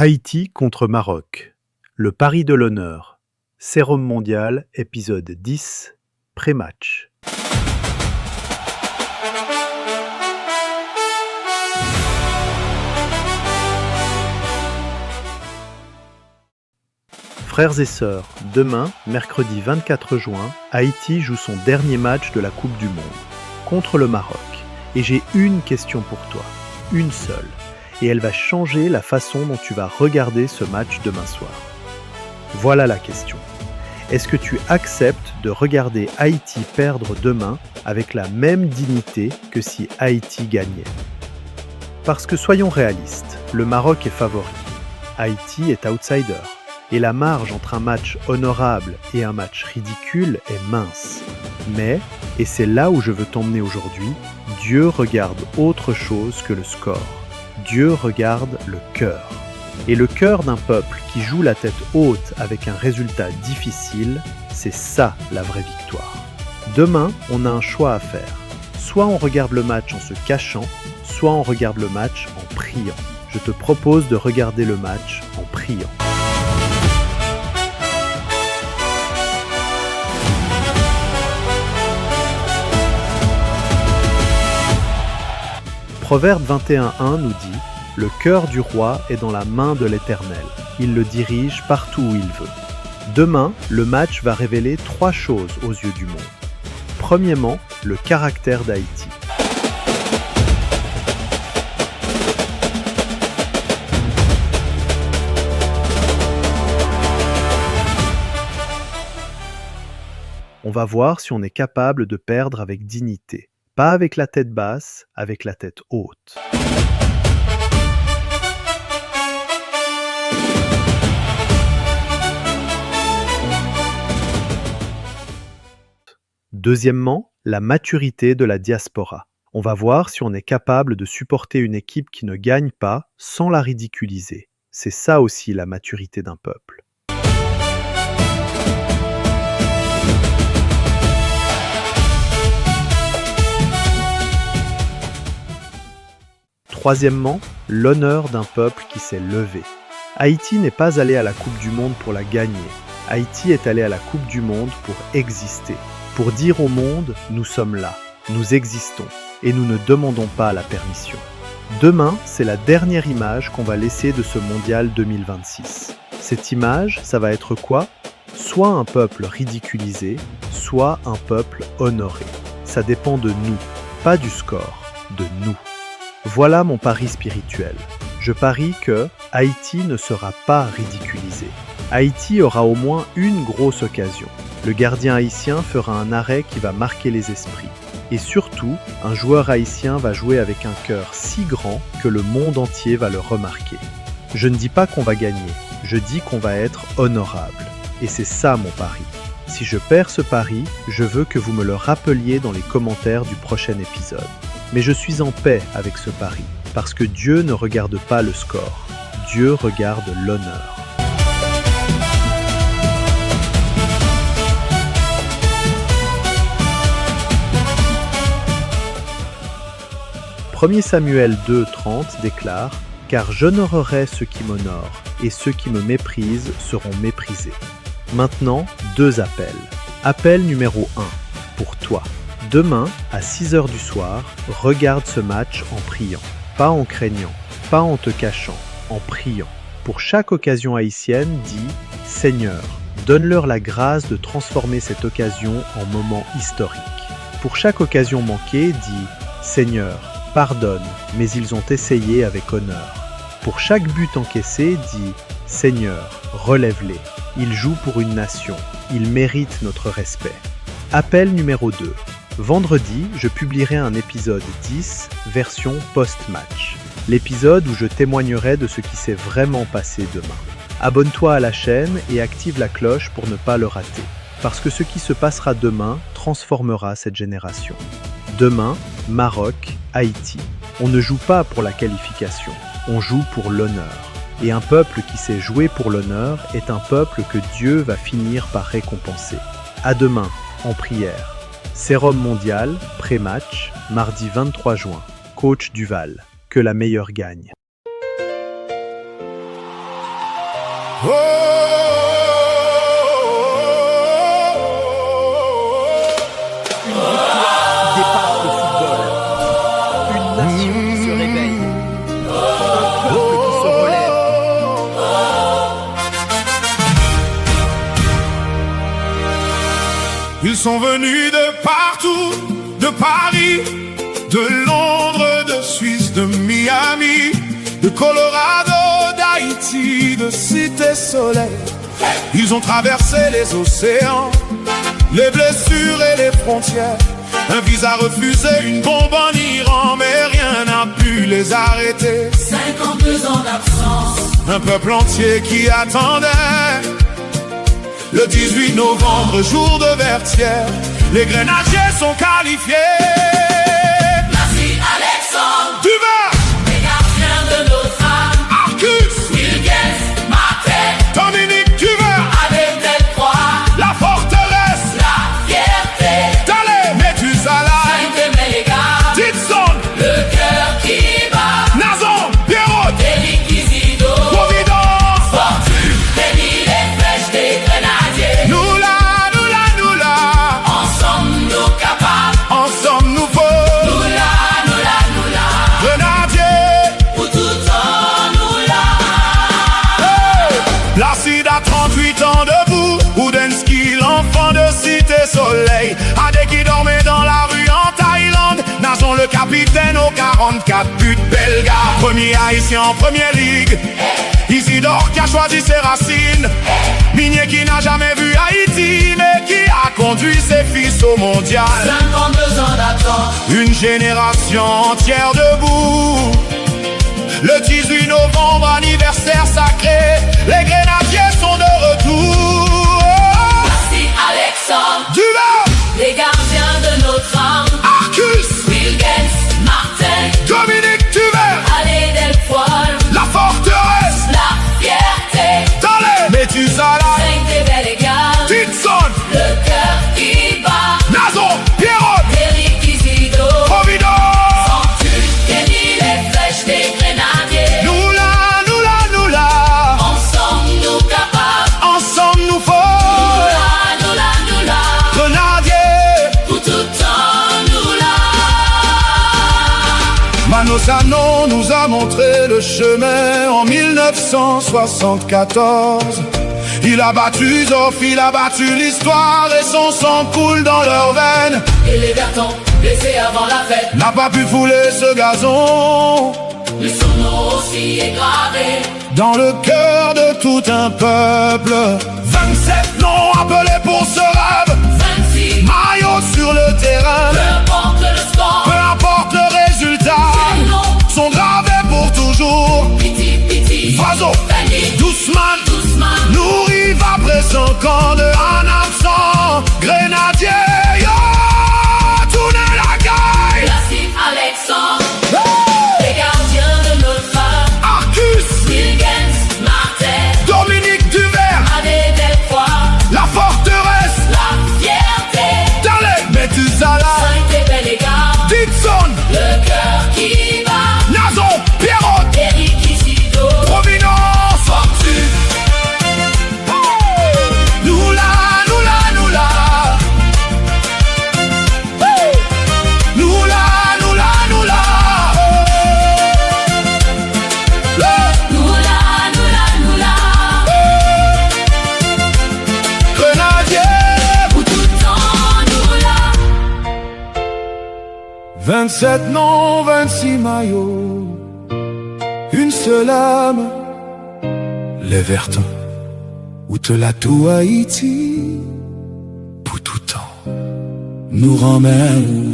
Haïti contre Maroc. Le pari de l'honneur. Sérum mondial, épisode 10, pré-match. Frères et sœurs, demain, mercredi 24 juin, Haïti joue son dernier match de la Coupe du Monde, contre le Maroc. Et j'ai une question pour toi, une seule. Et elle va changer la façon dont tu vas regarder ce match demain soir. Voilà la question. Est-ce que tu acceptes de regarder Haïti perdre demain avec la même dignité que si Haïti gagnait? Parce que soyons réalistes, le Maroc est favori. Haïti est outsider. Et la marge entre un match honorable et un match ridicule est mince. Mais, et c'est là où je veux t'emmener aujourd'hui, Dieu regarde autre chose que le score. Dieu regarde le cœur. Et le cœur d'un peuple qui joue la tête haute avec un résultat difficile, c'est ça la vraie victoire. Demain, on a un choix à faire. Soit on regarde le match en se cachant, soit on regarde le match en priant. Je te propose de regarder le match en priant. Proverbe 21.1 nous dit « Le cœur du roi est dans la main de l'Éternel. Il le dirige partout où il veut. » Demain, le match va révéler 3 choses aux yeux du monde. Premièrement, le caractère d'Haïti. On va voir si on est capable de perdre avec dignité. Pas avec la tête basse, avec la tête haute. Deuxièmement, la maturité de la diaspora. On va voir si on est capable de supporter une équipe qui ne gagne pas sans la ridiculiser. C'est ça aussi la maturité d'un peuple. Troisièmement, l'honneur d'un peuple qui s'est levé. Haïti n'est pas allé à la Coupe du Monde pour la gagner. Haïti est allé à la Coupe du Monde pour exister. Pour dire au monde, nous sommes là, nous existons, et nous ne demandons pas la permission. Demain, c'est la dernière image qu'on va laisser de ce mondial 2026. Cette image, ça va être quoi? Soit un peuple ridiculisé, soit un peuple honoré. Ça dépend de nous, pas du score, de nous. Voilà mon pari spirituel. Je parie que Haïti ne sera pas ridiculisé. Haïti aura au moins une grosse occasion. Le gardien haïtien fera un arrêt qui va marquer les esprits. Et surtout, un joueur haïtien va jouer avec un cœur si grand que le monde entier va le remarquer. Je ne dis pas qu'on va gagner, je dis qu'on va être honorable. Et c'est ça mon pari. Si je perds ce pari, je veux que vous me le rappeliez dans les commentaires du prochain épisode. Mais je suis en paix avec ce pari, parce que Dieu ne regarde pas le score. Dieu regarde l'honneur. « 1 Samuel 2,30 déclare « Car j'honorerai ceux qui m'honorent, et ceux qui me méprisent seront méprisés. » Maintenant, 2 appels. Appel numéro 1, pour toi. Demain, à 6h du soir, regarde ce match en priant. Pas en craignant, pas en te cachant, en priant. Pour chaque occasion haïtienne, dis « Seigneur, donne-leur la grâce de transformer cette occasion en moment historique. » Pour chaque occasion manquée, dis « Seigneur, pardonne, mais ils ont essayé avec honneur. » Pour chaque but encaissé, dis « Seigneur, relève-les. Ils jouent pour une nation. Ils méritent notre respect. » Appel numéro 2. Vendredi, je publierai un épisode 10, version post-match. L'épisode où je témoignerai de ce qui s'est vraiment passé demain. Abonne-toi à la chaîne et active la cloche pour ne pas le rater. Parce que ce qui se passera demain transformera cette génération. Demain, Maroc, Haïti. On ne joue pas pour la qualification, on joue pour l'honneur. Et un peuple qui sait jouer pour l'honneur est un peuple que Dieu va finir par récompenser. À demain, en prière. Sérum mondial, pré-match, mardi 23 juin. Coach Duval. Que la meilleure gagne. Dépasse le football. Une nation qui se réveille. Un peuple qui se relève. Ils sont venus de partout, de Paris, de Londres, de Suisse, de Miami, de Colorado, d'Haïti, de Cité Soleil. Ils ont traversé les océans, les blessures et les frontières. Un visa refusé, une bombe en Iran, mais rien n'a pu les arrêter. 52 ans d'absence. Un peuple entier qui attendait le 18 novembre, jour de Vertières. Les grenadiers sont qualifiés. Merci Alexandre, Dumas, les gardiens de notre âme. Arcus, Wilgens, Martin, Dominique Dumas, Adem Delcroix, la forteresse, la fierté. Dale, Methuselah, Saint-Domingue, Dixon, le cœur qui bat. Nazon, Pierrot, Éric Isidore, Providence, Fortune, Denis, les flèches des grenadiers. nous là, nous là, nous là. Ensemble nous capables. Ensemble nous faut Nous là, nous là, nous là. grenadiers. Pour tout temps nous là. Placide à 38 ans debout, Oudensky, l'enfant de Cité Soleil. Adé qui dormait dans la rue en Thaïlande. Nazon le capitaine aux 44 buts, Belga. Premier haïtien en première ligue. Isidore qui a choisi ses racines. Minier qui n'a jamais vu Haïti, mais qui a conduit ses fils au mondial. 52 ans d'attente. Une génération entière debout. Le 18 novembre, anniversaire sacré, les grenadiers sont de retour. Merci Alexandre, Dumas, les gardiens de notre âme. Arcus, Wilgens, Martin, Dominique Dumas, Allée Delfoy, la forteresse, la fierté. Dale, Methuselah, Saint-Domingue, Dixon, le cœur qui bat. Nazon, Pierrot, Éric Isidore, Providence, Fortune, Denis, les flèches des grenadiers. nous là, nous là, nous là. Ensemble nous capables. Ensemble nous Nous faut là, nous là, nous là. grenadiers. Pour tout temps nous là. Mano Sano nous a montré le chemin en 1974. Il a battu Zoff, il a battu l'histoire et son sang coule dans leurs veines. Et les vertons, blessés avant la fête. N'a pas pu fouler ce gazon Mais son nom aussi est gravé. dans le cœur de tout un peuple. 27 noms appelés pour ce rêve. 26, Maillot sur le terrain, peu importe le score. peu importe le résultat, Ces noms, sont gravés pour toujours. Piti, Piti, Vazo, Fanny, Doucement, Doucement. nourri va présent quand de un absent. Grenadier, yo, tournez la caille. Merci Alexandre, Hey! les gardiens de notre âme. Arcus, Wilgens, Martin, Dominique Duvert, Adé Delcroix, la forteresse, la fierté. Dale, Methuselah, Saint-Domingue, Dixon, le cœur qui bat. Nazon, Pierrot, Éric Isidore, Providence, Fortune, Hey! Nous là, nous là, nous là. Hey! Nous là, nous là, nous là. Hey! nous là, nous là, nous là. Grenadier, Pour tout temps nous là. 27 noms, 26 maillots, une seule âme, les Vertons, ou te la tout Haïti, pour tout temps, nous ramène